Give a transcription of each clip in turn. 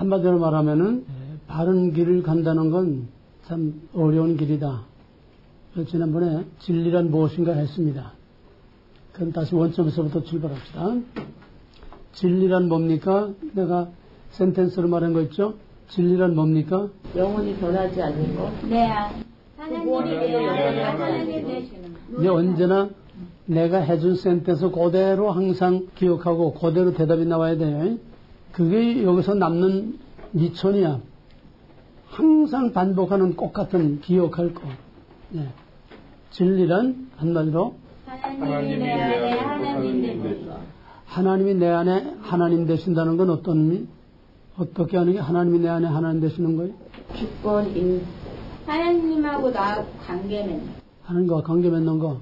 한마디로 말하면은 바른 길을 간다는 건 참 어려운 길이다. 지난번에 진리란 무엇인가 했습니다. 그럼 다시 원점에서부터 출발합시다. 진리란 뭡니까? 내가 센텐스로 말한 거 있죠? 진리란 뭡니까? 영원히 변하지 않는 것. 네. 하나님이 되시는 거. 언제나 내가 해준 센텐스 그대로 항상 기억하고 그대로 대답이 나와야 돼요. 그게 여기서 남는 미천이야. 항상 반복하는 똑같은 기억할 거. 네. 진리란 한마디로 하나님이 내 안에 하나님 되신 거. 하나님이 내 안에 하나님 되신다는 건 어떤 의미? 어떻게 하는 게 하나님이 내 안에 하나님 되시는 거예요? 주권인 하나님하고 나하고 관계 맺는 하나님과 관계 맺는 거.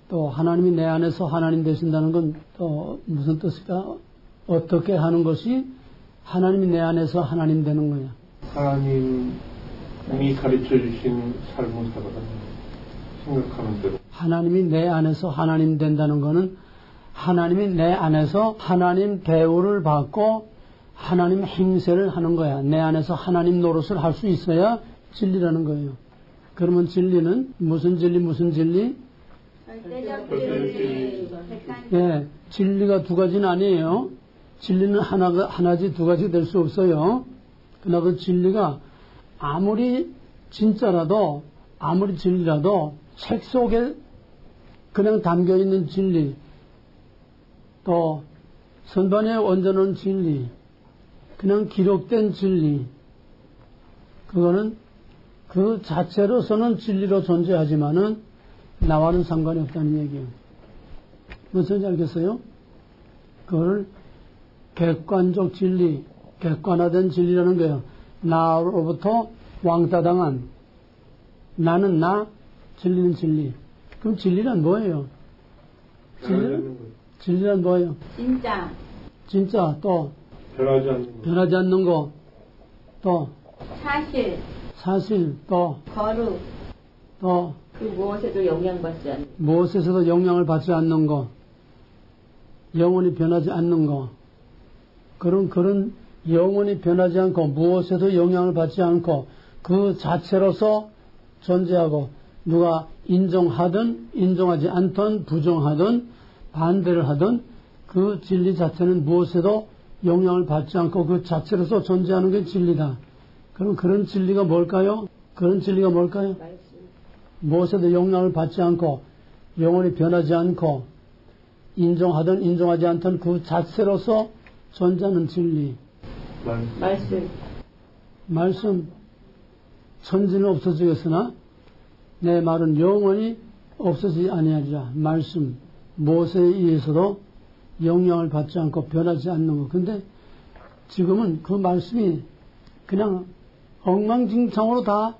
또 하나님이 내 안에서 하나님 되신다는 건 또 무슨 뜻일까? 어떻게 하는 것이 하나님이 내 안에서 하나님 되는 거야. 하나님이 가르쳐 주신 삶을 살아가는 생각하는 대로. 하나님이 내 안에서 하나님 된다는 거는 하나님이 내 안에서 하나님 대우를 받고 하나님 행세를 하는 거야. 내 안에서 하나님 노릇을 할 수 있어야 진리라는 거예요. 그러면 진리는 무슨 진리 무슨 진리? 절대적 진리, 네, 진리가 두 가지는 아니에요. 진리는 하나지 두 가지 될 수 없어요. 그러나 그 진리가 아무리 진짜라도 아무리 진리라도 책 속에 그냥 담겨있는 진리, 또 선반에 얹어놓은 진리, 그냥 기록된 진리, 그거는 그 자체로서는 진리로 존재하지만은 나와는 상관이 없다는 얘기예요. 무슨 소리인지 알겠어요? 그걸 객관적 진리, 객관화된 진리라는 거예요. 나로부터 왕따당한 나는 나, 진리는 진리. 그럼 진리란 뭐예요? 진리란 뭐예요? 진짜 또 변하지 않는 거, 또 사실 또 거룩, 또 그 무엇에도 영향받지 않는 무엇에서도 영향을 받지 않는 거, 영원히 변하지 않는 거. 그런 영원히 변하지 않고 무엇에도 영향을 받지 않고 그 자체로서 존재하고 누가 인정하든 인정하지 않든 부정하든 반대를 하든 그 진리 자체는 무엇에도 영향을 받지 않고 그 자체로서 존재하는 게 진리다. 그럼 그런 진리가 뭘까요? 그런 진리가 뭘까요? 무엇에도 영향을 받지 않고 영원히 변하지 않고 인정하든 인정하지 않든 그 자체로서 존재하는 진리. 말씀. 천지는 없어지겠으나 내 말은 영원히 없어지지 아니하리라. 말씀. 무엇에 의해서도 영향을 받지 않고 변하지 않는 것. 근데 지금은 그 말씀이 그냥 엉망진창으로 다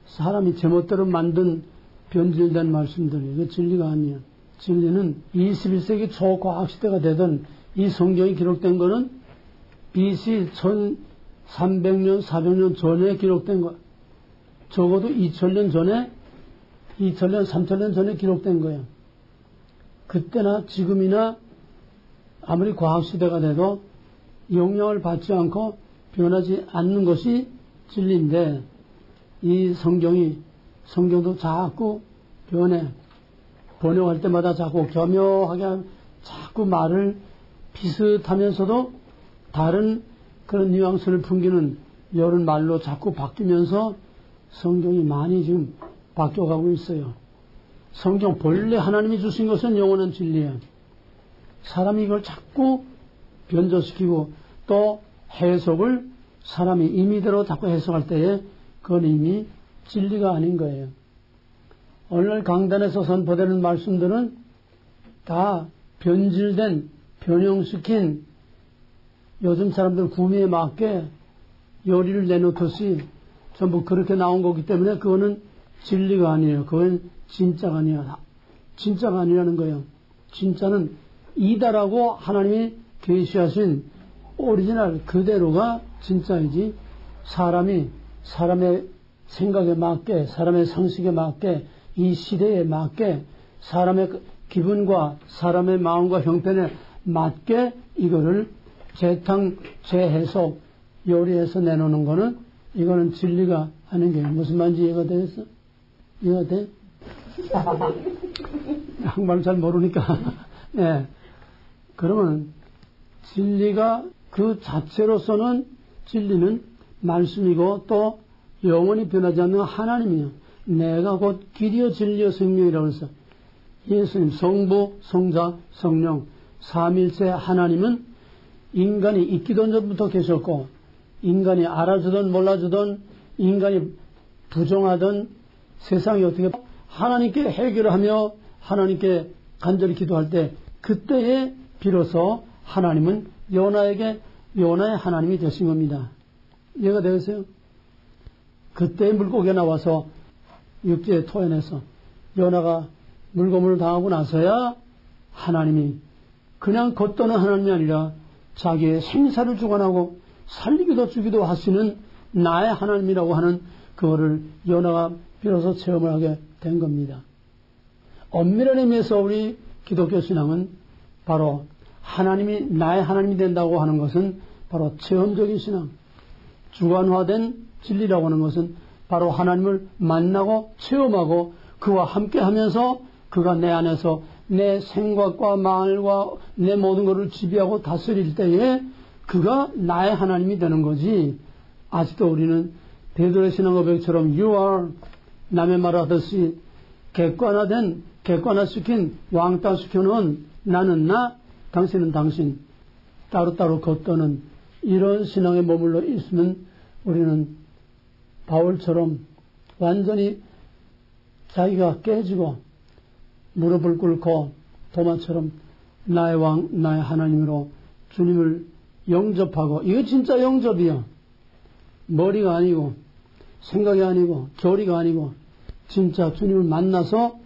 사람이 제멋대로 만든 변질된 말씀들이에요. 그 진리가 아니야. 진리는 21세기 초과학시대가 되던 이 성경이 기록된 거는 BC 1300년, 400년 전에 기록된 거. 적어도 2000년 전에, 2000년, 3000년 전에 기록된 거예요. 그때나 지금이나 아무리 과학시대가 돼도 영향을 받지 않고 변하지 않는 것이 진리인데 이 성경도 자꾸 변해. 번역할 때마다 자꾸 교묘하게 자꾸 말을 비슷하면서도 다른 그런 뉘앙스를 풍기는 여러 말로 자꾸 바뀌면서 성경이 많이 지금 바뀌어가고 있어요. 성경 본래 하나님이 주신 것은 영원한 진리예요. 사람이 이걸 자꾸 변조시키고 또 해석을 사람이 임의대로 자꾸 해석할 때에 그건 이미 진리가 아닌 거예요. 오늘 강단에서 선포되는 말씀들은 다 변질된, 변형시킨 요즘 사람들 구미에 맞게 요리를 내놓듯이 전부 그렇게 나온 거기 때문에 그거는 진리가 아니에요. 그건 진짜가 아니야. 진짜가 아니라는 거예요. 진짜는 이다라고 하나님이 계시하신 오리지널 그대로가 진짜이지 사람의 생각에 맞게 사람의 상식에 맞게 이 시대에 맞게 사람의 기분과 사람의 마음과 형편에 맞게 이거를 재탕, 재해석, 요리해서 내놓는 거는 이거는 진리가 아닌 게 무슨 말인지 이해가 되겠어? 이해가 돼? 한국말 잘 모르니까. 예. 그러면 진리가 그 자체로서는 진리는 말씀이고 또 영원히 변하지 않는 하나님이요. 내가 곧 길이요 진리요 생명이라고 해서 예수님 성부, 성자, 성령 삼일체 하나님은 인간이 있기도 전부터 계셨고 인간이 알아주든 몰라주든 인간이 부정하든 세상이 어떻게 하나님께 해결을 하며 하나님께 간절히 기도할 때 그때에 비로소 하나님은 요나에게 요나의 하나님이 되신 겁니다. 이해가 되겠어요? 그때 물고기가 나와서 육지에 토해내서 요나가 물고문을 당하고 나서야 하나님이 그냥 걷도는 하나님이 아니라 자기의 생사를 주관하고 살리기도 주기도 하시는 나의 하나님이라고 하는 그거를 요나가 비로소 체험을 하게 된 겁니다. 엄밀한 의미에서 우리 기독교 신앙은 바로 하나님이 나의 하나님이 된다고 하는 것은 바로 체험적인 신앙, 주관화된 진리라고 하는 것은 바로 하나님을 만나고 체험하고 그와 함께 하면서 그가 내 안에서 내 생각과 말과 내 모든 것을 지배하고 다스릴 때에 그가 나의 하나님이 되는 거지. 아직도 우리는 베드로의 신앙 고백처럼 You are 남의 말하듯이 객관화시킨 왕따시켜놓은 나는 나 당신은 당신 따로따로 걷도는 이런 신앙에 머물러 있으면 우리는 바울처럼 완전히 자기가 깨지고 무릎을 꿇고 도마처럼 나의 왕 나의 하나님으로 주님을 영접하고 이거 진짜 영접이요. 머리가 아니고 생각이 아니고 교리가 아니고 진짜 주님을 만나서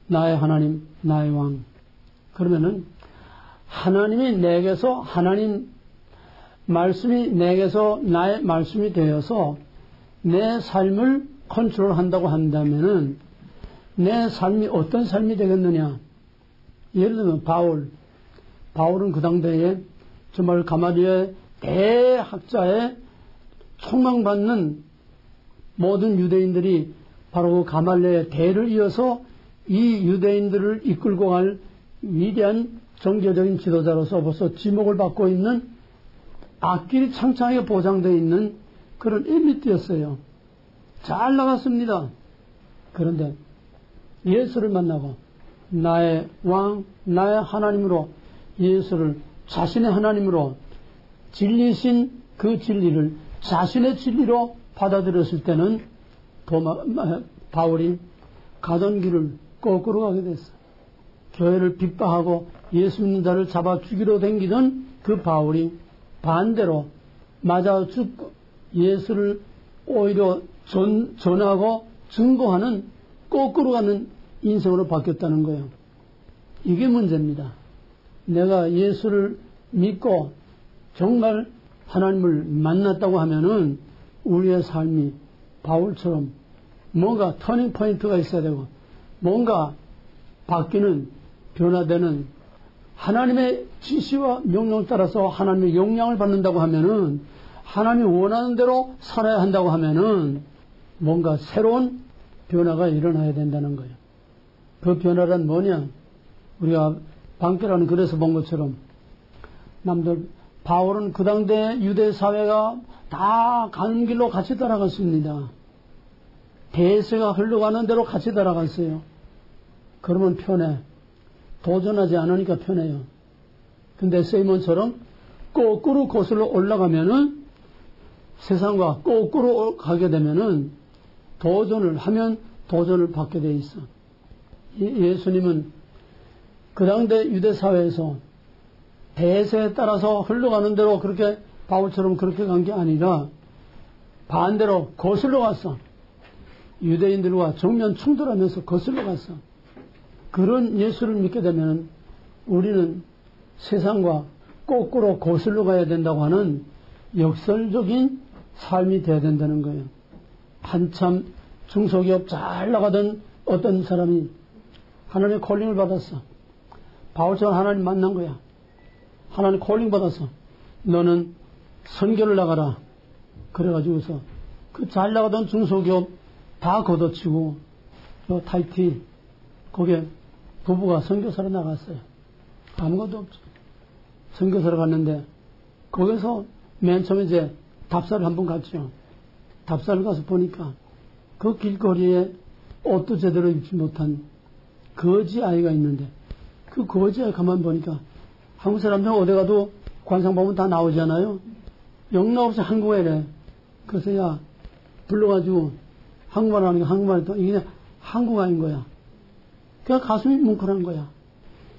나의 하나님 나의 왕 그러면은 하나님이 내게서 하나님 말씀이 내게서 나의 말씀이 되어서 내 삶을 컨트롤한다고 한다면은 내 삶이 어떤 삶이 되겠느냐. 예를 들면 바울은 그 당대에 정말 가말리엘 대학자의 총망받는 모든 유대인들이 바로 그 가말리엘의 대를 이어서 이 유대인들을 이끌고 갈 위대한 종교적인 지도자로서 벌써 지목을 받고 있는 앞길이 창창하게 보장되어 있는 그런 엘리트였어요. 잘 나갔습니다. 그런데 예수를 만나고 나의 왕, 나의 하나님으로 예수를 자신의 하나님으로 진리신 그 진리를 자신의 진리로 받아들였을 때는 바울이 가던 길을 거꾸로 가게 됐어. 교회를 핍박하고 예수 믿는 자를 잡아 죽이러 댕기던 그 바울이 반대로 맞아 죽고 예수를 오히려 전하고 증거하는 거꾸로 가는 인생으로 바뀌었다는 거예요. 이게 문제입니다. 내가 예수를 믿고 정말 하나님을 만났다고 하면은 우리의 삶이 바울처럼 뭔가 터닝 포인트가 있어야 되고 뭔가 바뀌는 변화되는 하나님의 지시와 명령 따라서 하나님의 영향을 받는다고 하면은 하나님이 원하는 대로 살아야 한다고 하면은 뭔가 새로운 변화가 일어나야 된다는 거예요. 그 변화란 뭐냐? 우리가 방패라는 글에서 본 것처럼 바울은 그 당대 유대 사회가 다 가는 길로 같이 따라갔습니다. 대세가 흘러가는 대로 같이 따라갔어요. 그러면 편해. 도전하지 않으니까 편해요. 근데 세이몬처럼 거꾸로 거슬러 올라가면은 세상과 거꾸로 가게 되면은 도전을 하면 도전을 받게 돼 있어. 예수님은 그 당대 유대 사회에서 대세에 따라서 흘러가는 대로 그렇게 바울처럼 그렇게 간 게 아니라 반대로 거슬러 갔어. 유대인들과 정면 충돌하면서 거슬러 갔어. 그런 예수를 믿게 되면 우리는 세상과 거꾸로 거슬러 가야 된다고 하는 역설적인 삶이 돼야 된다는 거예요. 한참 중소기업 잘 나가던 어떤 사람이 하나님의 콜링을 받았어. 바울처럼 하나님 만난 거야. 하나님 콜링 받았어. 너는 선교를 나가라. 그래가지고서 그 잘 나가던 중소기업 다 걷어치고 저 타이티 거기에 부부가 선교사로 나갔어요. 아무것도 없죠. 선교사로 갔는데 거기서 맨 처음에 이제 답사를 한번 갔죠. 답사를 가서 보니까 그 길거리에 옷도 제대로 입지 못한 거지 아이가 있는데 그 거지 아이 가만 보니까 한국 사람들 어디 가도 관상 보면 다 나오잖아요. 영락 없이 한국에 이래. 그래서 야 불러가지고 한국말 하니까 한국말 했더니 이게 한국어인 거야. 그냥 가슴이 뭉클한 거야.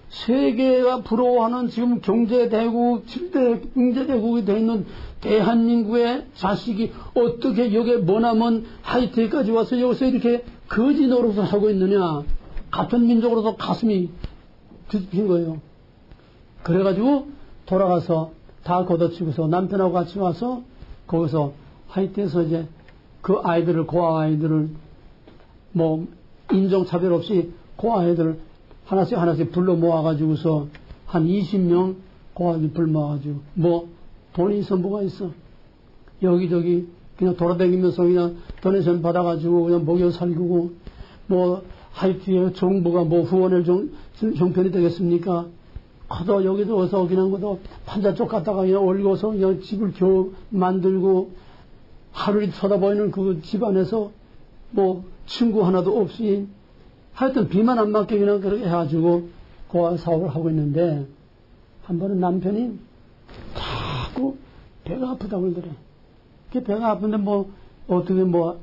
세계가 부러워하는 지금 경제대국, 7대 경제대국이 되어 있는 대한민국의 자식이 어떻게 여기에 머나먼 하이테크까지 와서 여기서 이렇게 거지 노릇을 하고 있느냐. 같은 민족으로서 가슴이 뒤집힌 거예요. 그래가지고 돌아가서 다 걷어치고서 남편하고 같이 와서 거기서 하이테에서 이제 그 아이들을, 고아 아이들을 뭐 인종차별 없이 고아 아이들을 하나씩 불러 모아가지고서 한 20명 고아들 불러 모아가지고 뭐 돈이 있어 뭐가 있어. 여기저기 그냥 돌아다니면서 그냥 도네이션 받아가지고 그냥 먹여 살리고 뭐 하이티의 정부가 뭐 후원을 형편이 되겠습니까? 커도 여기도 어서 그냥 것도 판자 쪽 갔다가 그냥 올려서 그냥 집을 겨우 만들고 하루를 쳐다보이는 그 집안에서 뭐 친구 하나도 없이 하여튼 비만 안 맞게 그냥 그렇게 해가지고 고아 사업을 하고 있는데 한 번은 남편이 자꾸 배가 아프다고 그러더래. 그 배가 아픈데 뭐 어떻게 뭐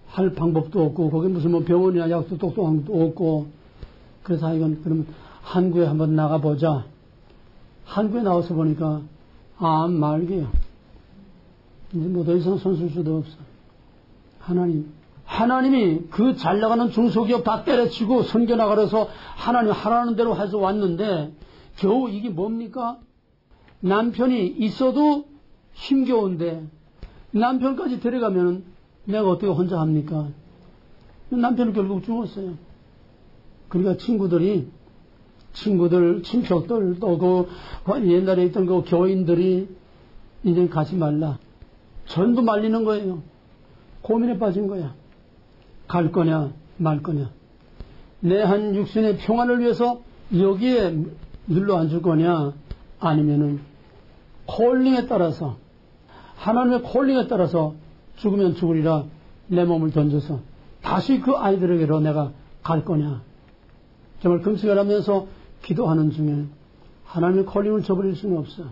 할 방법도 없고 거기 무슨 뭐 병원이나 약도 똑똑한 것도 없고 그래서 이건 그러면 한국에 한번 나가보자. 한국에 나와서 보니까 말게요. 이제 뭐 더 이상 손쓸 수도 없어. 하나님이 그 잘 나가는 중소기업 다 때려치고 선교 나가려서 하나님 하라는 대로 해서 왔는데 겨우 이게 뭡니까? 남편이 있어도 힘겨운데 남편까지 데려가면 내가 어떻게 혼자 합니까? 남편은 결국 죽었어요. 그러니까 친척들, 또 그 옛날에 있던 그 교인들이 이제 가지 말라. 전부 말리는 거예요. 고민에 빠진 거야. 갈 거냐, 말 거냐. 내 한 육신의 평안을 위해서 여기에 눌러 앉을 거냐, 아니면은 콜링에 따라서, 하나님의 콜링에 따라서 죽으면 죽으리라 내 몸을 던져서 다시 그 아이들에게로 내가 갈 거냐. 정말 금식을 하면서 기도하는 중에 하나님의 콜링을 저버릴 수는 없어.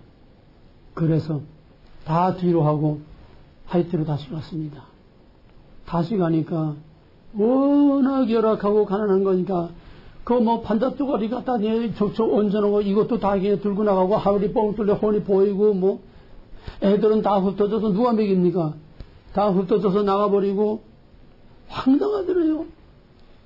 그래서 다 뒤로 하고 하이티로 다시 갔습니다. 다시 가니까 워낙 열악하고 가난한 거니까 그 뭐 판자뚜가리 갖다 척척 얹어놓고 이것도 다 들고 나가고 하울이 뻥 뚫려 혼이 보이고 뭐 애들은 다 흩어져서 누가 먹입니까? 다 흩어져서 나가버리고 황당하더래요.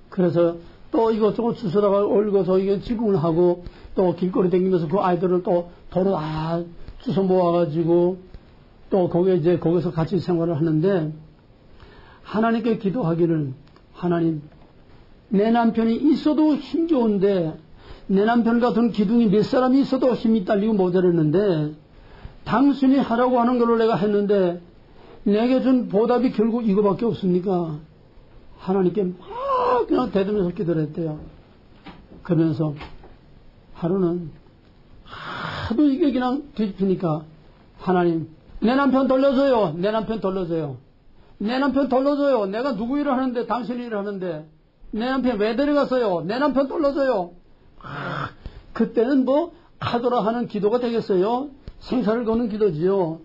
그래서 또 이것저것 주워다가 얽어서 이게 지붕을 하고 또 길거리 다니면서 그 아이들을 또 도로 다 주워 모아가지고 또 거기서 같이 생활을 하는데 하나님께 기도하기를 하나님 내 남편이 있어도 힘겨운데 내 남편 같은 기둥이 몇 사람이 있어도 힘이 딸리고 모자랐는데 당신이 하라고 하는 걸로 내가 했는데 내게 준 보답이 결국 이거밖에 없습니까? 하나님께 막 그냥 대들면서 기도를 했대요. 그러면서 하루는 하도 이게 그냥 뒤집히니까 하나님 내 남편 돌려줘요. 내 남편 돌려줘요. 내 남편 돌려줘요. 내가 누구 일을 하는데 당신 일을 하는데 내 남편 왜 데려갔어요? 내 남편 돌려줘요. 그때는 뭐 카더라 하는 기도가 되겠어요? 생사를 거는 기도지요.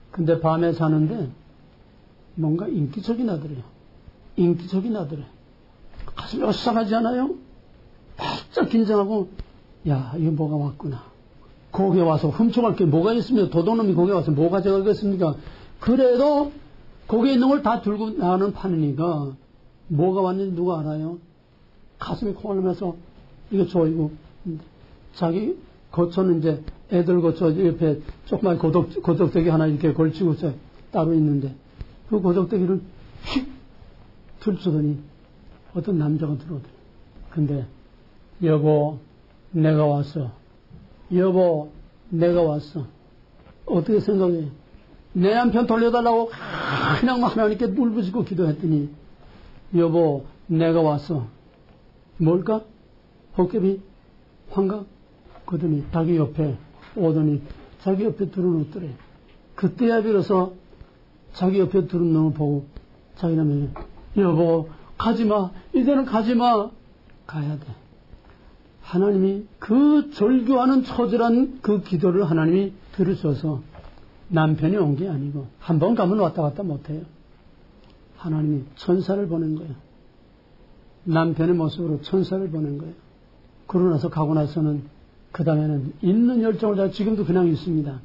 근데 밤에 자는데 뭔가 인기척이 나더래요. 인기척이 나더래. 가슴이 어수선하지 않아요? 바짝 긴장하고 야 이거 뭐가 왔구나. 거기에 와서 훔쳐갈 게 뭐가 있으면 도둑놈이 거기에 와서 뭐 가져가겠습니까? 그래도 거기에 있는 걸 다 들고 나가는 판이니까 뭐가 왔는지 누가 알아요? 가슴이 콩알면서 이거 조이고 자기 거처는 이제 애들 거처 옆에 조그만 고적대기 하나 이렇게 걸치고 따로 있는데 그 고적대기를 휙 들추더니 어떤 남자가 들어오더래. 근데 여보 내가 왔어. 여보 내가 왔어. 어떻게 생각해? 내 남편 돌려달라고 그냥 하나님께 울부짖고 기도했더니 여보 내가 왔어. 뭘까? 헛개비? 환각? 그러더니 자기 옆에 오더니 자기 옆에 들어놓더래. 그때야 비로소 자기 옆에 들은 놈을 보고 자기 남편이 여보 가지마. 이제는 가지마. 가야 돼. 하나님이 그 절규하는 처절한 그 기도를 하나님이 들으셔서 남편이 온 게 아니고 한 번 가면 왔다 갔다 못해요. 하나님이 천사를 보낸 거예요. 남편의 모습으로 천사를 보낸 거예요. 그러고 나서 가고 나서는 그 다음에는 있는 열정을 다 지금도 그냥 있습니다.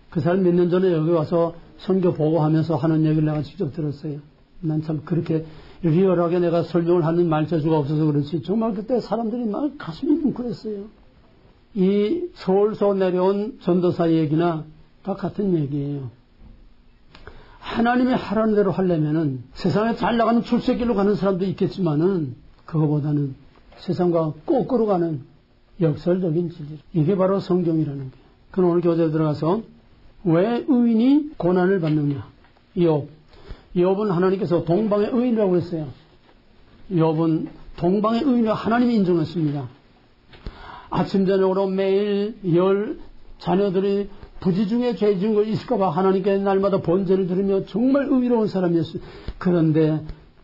그 사람 몇 년 전에 여기 와서 선교 보고하면서 하는 얘기를 내가 직접 들었어요. 난 참 그렇게 리얼하게 내가 설명을 하는 말재주가 없어서 그렇지 정말 그때 사람들이 막 가슴이 뭉클했어요. 이 서울서 내려온 전도사 얘기나 다 같은 얘기예요. 하나님이 하라는 대로 하려면은 세상에 잘 나가는 출세길로 가는 사람도 있겠지만은 그거보다는 세상과 거꾸로 가는 역설적인 진리. 이게 바로 성경이라는 거예요. 그럼 오늘 교재에 들어가서 왜 의인이 고난을 받느냐. 욥은 하나님께서 동방의 의인이라고 했어요. 욥은 동방의 의인이라고 하나님이 인정했습니다. 아침 저녁으로 매일 자녀들이 부지 중에 죄 지은 거 있을까봐 하나님께 날마다 번제를 드리며 정말 의로운 사람이었어요. 그런데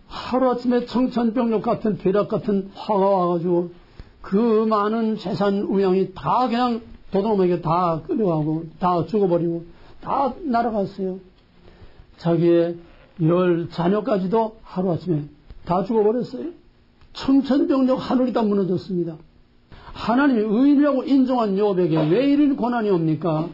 하루아침에 청천벽력 같은 벼락 같은 화가 와가지고 그 많은 재산 우양이 다 그냥 도둑놈에게 다 끌려가고 다 죽어버리고 다 날아갔어요. 자기의 10 자녀까지도 하루아침에 다 죽어버렸어요. 청천벽력 하늘이 다 무너졌습니다. 하나님이 의인이라고 인정한 욥에게 왜 이런 고난이 옵니까?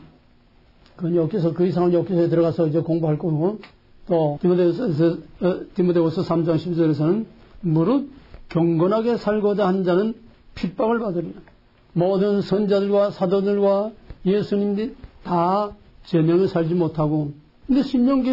그건 여기서 그 이상은 여기서 들어가서 이제 공부할 거고 또 디모데후서 3장 12절에서는 무릇 경건하게 살고자 한 자는 핍박을 받으리라. 모든 선자들과 사도들과 예수님들이 다 제명에 살지 못하고 근데 신명기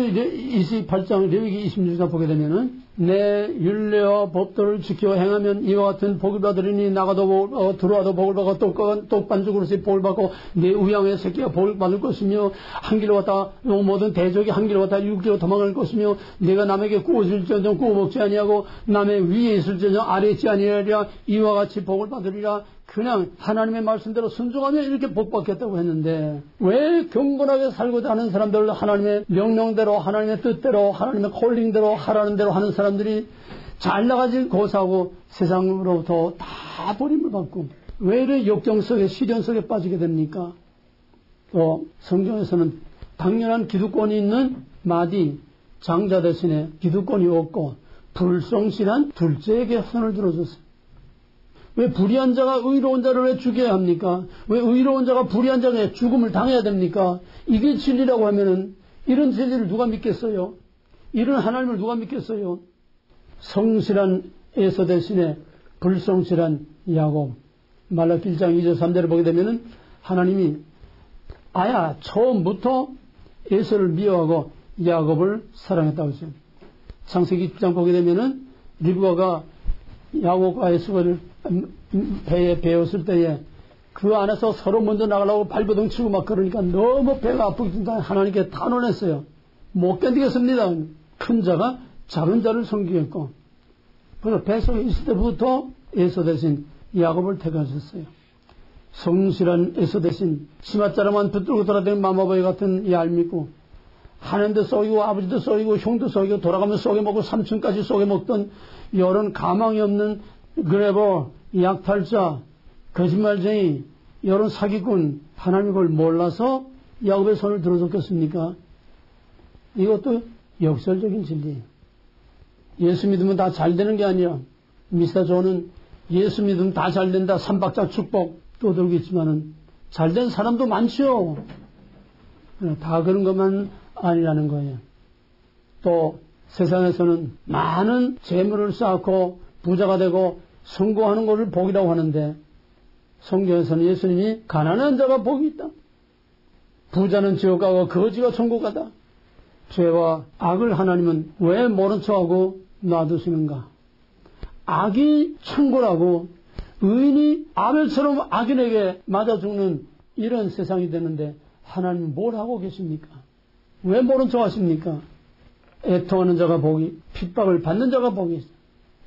28장 레위기 26장 보게 되면은 내 율례와 법도를 지켜 행하면 이와 같은 복을 받으리니 나가도 들어와도 복을 받고 또 반죽으로서 복을 받고 내 우양의 새끼가 복을 받을 것이며 한 길로 갔다 모든 대적이 한 길로 갔다 6길로 도망갈 것이며 내가 남에게 구워줄지언정 구워 먹지 아니하고 남의 위에 있을지언정 아래에 있지 아니하리라. 이와 같이 복을 받으리라. 그냥 하나님의 말씀대로 순종하면 이렇게 복받겠다고 했는데 왜 경건하게 살고자 하는 사람들 하나님의 명령대로 하나님의 뜻대로 하나님의 콜링대로 하라는 대로 하는 사람들이 잘 나가지 고사하고 세상으로부터 다 버림을 받고 왜 이렇게 역경 속에 시련 속에 빠지게 됩니까? 또 성경에서는 당연한 기득권이 있는 마디 장자 대신에 기득권이 없고 불성실한 둘째에게 손을 들어줬어요. 왜 불의한 자가 의로운 자를 왜 죽여야 합니까? 왜 의로운 자가 불의한 자에게 죽음을 당해야 됩니까? 이게 진리라고 하면은 이런 진리를 누가 믿겠어요? 이런 하나님을 누가 믿겠어요? 성실한 에서 대신에 불성실한 야곱. 말라기 1장 2절 3절을 보게 되면은 하나님이 처음부터 에서를 미워하고 야곱을 사랑했다고 하죠. 창세기 1장 보게 되면은 리브가가 야곱과 에서를 배에 베었을 때에 그 안에서 서로 먼저 나가려고 발버둥 치고 막 그러니까 너무 배가 아프기 때문에 하나님께 탄원했어요. 못 견디겠습니다. 큰 자가 작은 자를 섬기겠고 그래서 뱃속에 있을 때부터 에서 대신 야곱을 택하셨어요. 성실한 에서 대신 치맛자락만 붙들고 돌아다니는 마마보이 같은 얄밉고 하나님도 쏘이고 아버지도 쏘이고 형도 쏘이고 돌아가면 쏘개먹고 삼촌까지 쏘개먹던 이런 가망이 없는 그래버 약탈자 거짓말쟁이 이런 사기꾼 하나님이 그걸 몰라서 야곱의 손을 들어줬겠습니까? 이것도 역설적인 진리예요. 예수 믿으면 다 잘 되는 게 아니야. 미스터 존은 예수 믿으면 다 잘 된다. 삼박자 축복 떠들겠지만은 잘된 사람도 많죠. 다 그런 것만 아니라는 거예요. 또 세상에서는 많은 재물을 쌓고 부자가 되고 성공하는 것을 복이라고 하는데 성경에서는 예수님이 가난한 자가 복이 있다. 부자는 지옥 가고 거지가 천국 가다. 죄와 악을 하나님은 왜 모른 척하고 놔두시는가? 악이 천고라고 의인이 아벨처럼 악인에게 맞아 죽는 이런 세상이 되는데 하나님은 뭘 하고 계십니까? 왜 모른 척 하십니까? 애통하는 자가 복이, 핍박을 받는 자가 복이 있어요.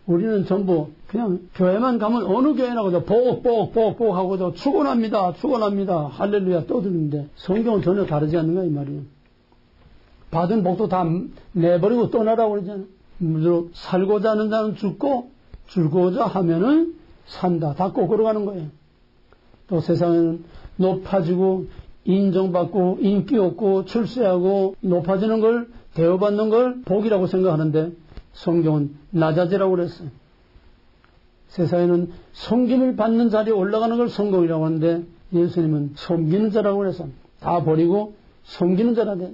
우리는 전부 그냥 교회만 가면 어느 교회나 가서 복 하고 축원합니다. 할렐루야 떠드는데 성경은 전혀 다르지 않는가 이 말이에요. 받은 복도 다 내버리고 떠나라고 그러잖아요. 무조건 살고자 하는 자는 죽고 죽고자 하면은 산다. 다 거꾸로 가는 거예요. 또 세상에는 높아지고 인정받고 인기 없고 출세하고 높아지는 걸 대우받는 걸 복이라고 생각하는데 성경은 낮아지라고 그랬어요. 세상에는 섬김을 받는 자리에 올라가는 걸 성공이라고 하는데 예수님은 섬기는 자라고 그래서 다 버리고 섬기는 자라 돼.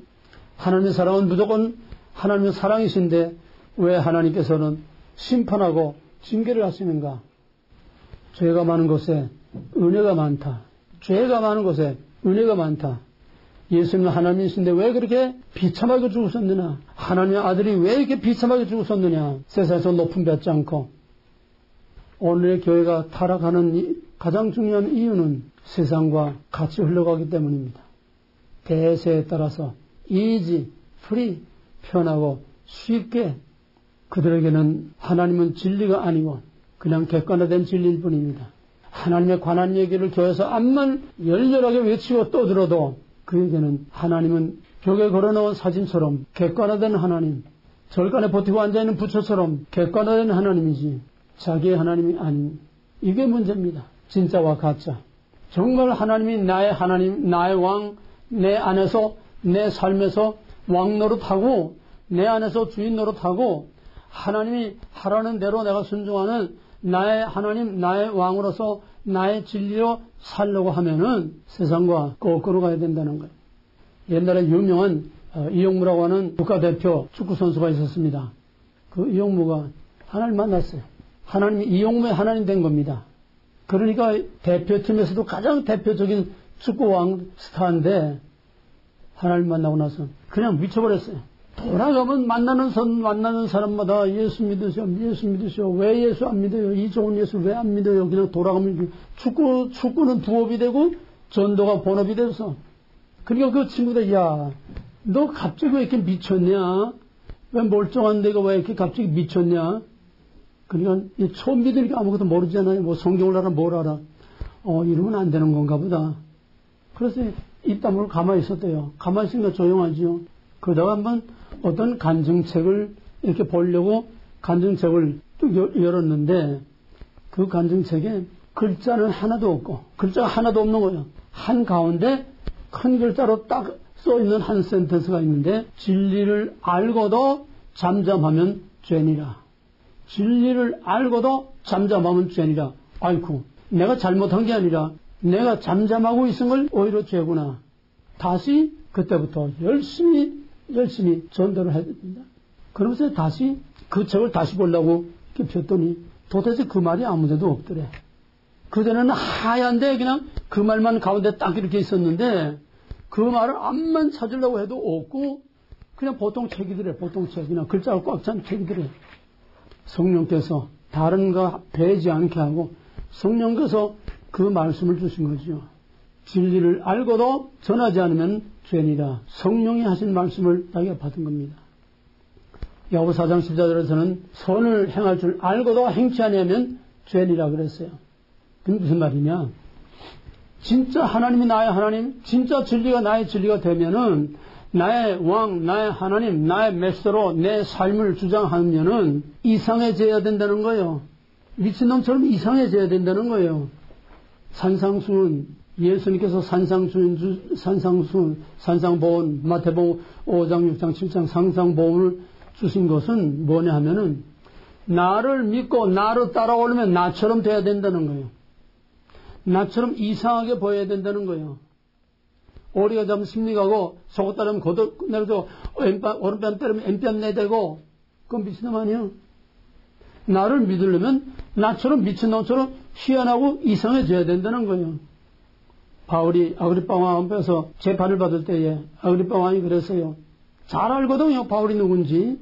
하나님의 사랑은 무조건 하나님의 사랑이신데 왜 하나님께서는 심판하고 징계를 하시는가? 죄가 많은 곳에 은혜가 많다. 죄가 많은 곳에 은혜가 많다. 예수님은 하나님이신데 왜 그렇게 비참하게 죽으셨느냐? 하나님의 아들이 왜 이렇게 비참하게 죽으셨느냐? 세상에서 높임 받지 않고 오늘의 교회가 타락하는 가장 중요한 이유는 세상과 같이 흘러가기 때문입니다. 대세에 따라서 이지, 프리, 편하고 쉽게 그들에게는 하나님은 진리가 아니고 그냥 객관화된 진리일 뿐입니다. 하나님에 관한 얘기를 교회에서 암만 열렬하게 외치고 떠들어도 그에게는 하나님은 벽에 걸어놓은 사진처럼 객관화된 하나님, 절간에 버티고 앉아있는 부처처럼 객관화된 하나님이지 자기의 하나님이 아닌 이게 문제입니다. 진짜와 가짜. 정말 하나님이 나의 하나님, 나의 왕, 내 안에서 내 삶에서 왕 노릇하고 내 안에서 주인 노릇하고 하나님이 하라는 대로 내가 순종하는 나의 하나님, 나의 왕으로서 나의 진리로 살려고 하면은 세상과 거꾸로 가야 된다는 거예요. 옛날에 유명한 이용무라고 하는 국가대표 축구선수가 있었습니다. 그 이용무가 하나님 만났어요. 하나님이 이용무의 하나님 된 겁니다. 그러니까 대표팀에서도 가장 대표적인 축구왕 스타인데 하나님 만나고 나서 그냥 미쳐버렸어요. 돌아가면 만나는 사람마다 예수 믿으셔. 왜 예수 안 믿어요? 이 좋은 예수 왜 안 믿어요? 그냥 돌아가면 축구는 부업이 되고 전도가 본업이 돼서. 그러니까 그 친구들, 야, 너 갑자기 왜 이렇게 미쳤냐? 왜 멀쩡한 데가 왜 이렇게 갑자기 미쳤냐? 그러니까 처음 믿으니까 아무것도 모르잖아요. 뭐 성경을 알아, 뭘 알아. 이러면 안 되는 건가 보다. 그래서 입 다물고 가만히 있었대요. 가만히 있으니까 조용하지요. 그러다가 한번 어떤 간증책을 이렇게 보려고 간증책을 쭉 열었는데 그 간증책에 글자는 하나도 없고 글자가 하나도 없는 거예요. 한가운데 큰 글자로 딱 써있는 한 센텐스가 있는데 진리를 알고도 잠잠하면 죄니라. 진리를 알고도 잠잠하면 죄니라. 아이쿠, 내가 잘못한 게 아니라 내가 잠잠하고 있은 걸 오히려 죄구나. 다시 그때부터 열심히 전도를 해야 됩니다. 그러면서 다시 그 책을 다시 보려고 이렇게 폈더니 도대체 그 말이 아무데도 없더래. 그전에는 하얀데 그냥 그 말만 가운데 딱 이렇게 있었는데 그 말을 암만 찾으려고 해도 없고 그냥 보통 책이더래. 보통 책이나 글자가 꽉 찬 책이더래. 성령께서 다른 거 배지 않게 하고 성령께서 그 말씀을 주신 거죠. 진리를 알고도 전하지 않으면 죄니라. 성령이 하신 말씀을 자기가 받은 겁니다. 야고보 4장 14절에서는 선을 행할 줄 알고도 행치 아니하면 죄니라 그랬어요. 그게 무슨 말이냐? 진짜 하나님이 나의 하나님, 진짜 진리가 나의 진리가 되면은 나의 왕, 나의 하나님, 나의 메스터로 내 삶을 주장하면은 이상해져야 된다는 거예요. 미친놈처럼 이상해져야 된다는 거예요. 산상수훈, 예수님께서 산상보훈, 마태복음 5장, 6장, 7장 산상보훈을 주신 것은 뭐냐 하면은 나를 믿고 나를 따라오려면 나처럼 돼야 된다는 거예요. 나처럼 이상하게 보여야 된다는 거예요. 오리가 잡으면 심리가고 속옷 따르면 걷어 내려줘 오른뺨 때리면 왼뺨 내대고 그건 미친놈 아니에요. 나를 믿으려면 나처럼 미친놈처럼 희한하고 이상해져야 된다는 거예요. 바울이 아그리빠 왕 앞에서 재판을 받을 때에 아그리빠 왕이 그랬어요. 잘 알거든요. 바울이 누군지.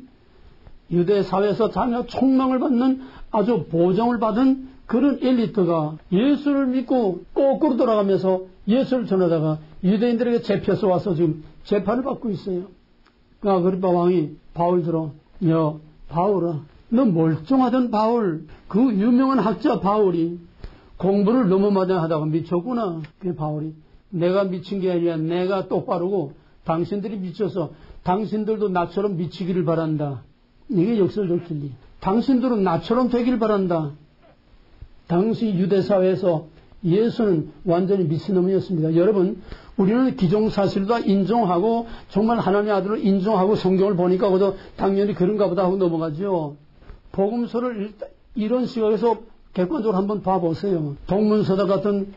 유대 사회에서 자기가 총망을 받는 아주 보정을 받은 그런 엘리트가 예수를 믿고 거꾸로 돌아가면서 예수를 전하다가 유대인들에게 잡혀서 와서 지금 재판을 받고 있어요. 아그리파 왕이 바울 들어, 야, 바울아, 너 멀쩡하던 바울, 그 유명한 학자 바울이 공부를 너무 많이 하다가 미쳤구나. 그 바울이, 내가 미친 게 아니라 내가 똑바르고 당신들이 미쳐서 당신들도 나처럼 미치기를 바란다. 이게 역설적 진리. 당신들은 나처럼 되길 바란다. 당시 유대사회에서 예수는 완전히 미친놈이었습니다. 여러분, 우리는 기정사실도 인정하고 정말 하나님의 아들을 인정하고 성경을 보니까 그저 당연히 그런가 보다 하고 넘어가죠. 복음서를 이런 시각에서 객관적으로 한번 봐보세요. 동문서다 같은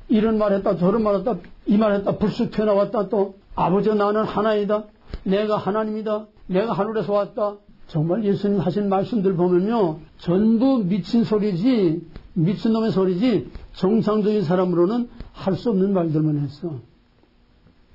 이런 말 했다 저런 말 했다 이 말 했다 불쑥 튀어나왔다 또 아버지 나는 하나이다. 내가 하나님이다. 내가 하늘에서 왔다. 정말 예수님 하신 말씀들 보면요. 전부 미친 소리지 미친놈의 소리지 정상적인 사람으로는 할 수 없는 말들만 했어.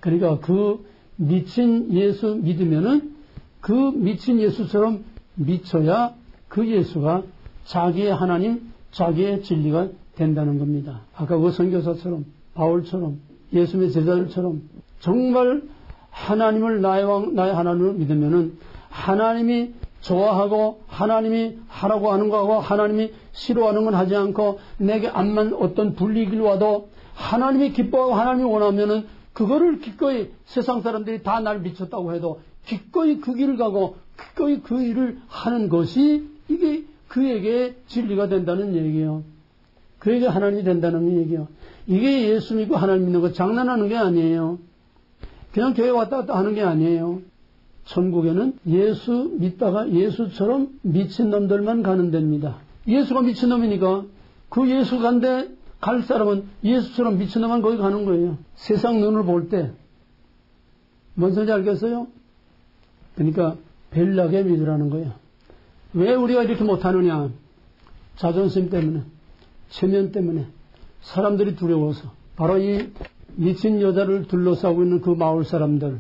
그러니까 그 미친 예수 믿으면은 그 미친 예수처럼 미쳐야 그 예수가 자기의 하나님, 자기의 진리가 된다는 겁니다. 아까 그 선교사처럼, 바울처럼, 예수님의 제자들처럼 정말 하나님을 나의 하나님을 믿으면은 하나님이 좋아하고 하나님이 하라고 하는 거하고 하나님이 싫어하는 건 하지 않고 내게 암만 어떤 불이익을 와도 하나님이 기뻐하고 하나님이 원하면은 그거를 기꺼이 세상 사람들이 다 날 미쳤다고 해도 기꺼이 그 길을 가고 기꺼이 그 일을 하는 것이 이게 그에게 진리가 된다는 얘기예요. 그에게 하나님이 된다는 얘기예요. 이게 예수 믿고 하나님 믿는 거 장난하는 게 아니에요. 그냥 교회 왔다 갔다 하는 게 아니에요. 천국에는 예수 믿다가 예수처럼 미친 놈들만 가는 데입니다. 예수가 미친 놈이니까 그 예수 간데 갈 사람은 예수처럼 미친 놈만 거기 가는 거예요. 세상 눈을 볼 때. 뭔 소리인지 알겠어요? 그러니까 별나게 믿으라는 거예요. 왜 우리가 이렇게 못하느냐? 자존심 때문에, 체면 때문에, 사람들이 두려워서. 바로 이 미친 여자를 둘러싸고 있는 그 마을 사람들.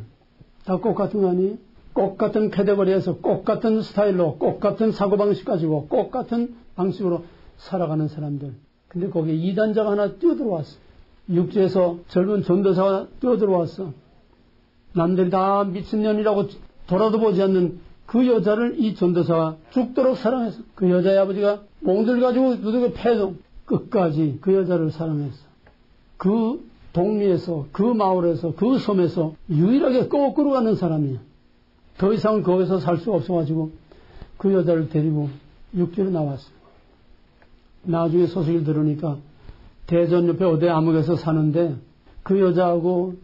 다 똑같은 거 아니에요? 똑같은 카테고리에서 똑같은 스타일로 똑같은 사고방식 가지고 똑같은 방식으로 살아가는 사람들. 근데 거기에 이단자가 하나 뛰어들어왔어. 육지에서 젊은 전도사가 뛰어들어왔어. 남들이 다 미친년이라고 돌아도 보지 않는 그 여자를 이 전도사가 죽도록 사랑했어. 그 여자의 아버지가 몽들 가지고 누구에게 패도 끝까지 그 여자를 사랑했어. 그 동리에서 그 마을에서 그 섬에서 유일하게 거꾸로 가는 사람이야. 더 이상 거기서 살 수가 없어가지고 그 여자를 데리고 육지로 나왔어. 나중에 소식을 들으니까 대전 옆에 어디 암흑에서 사는데 그 여자하고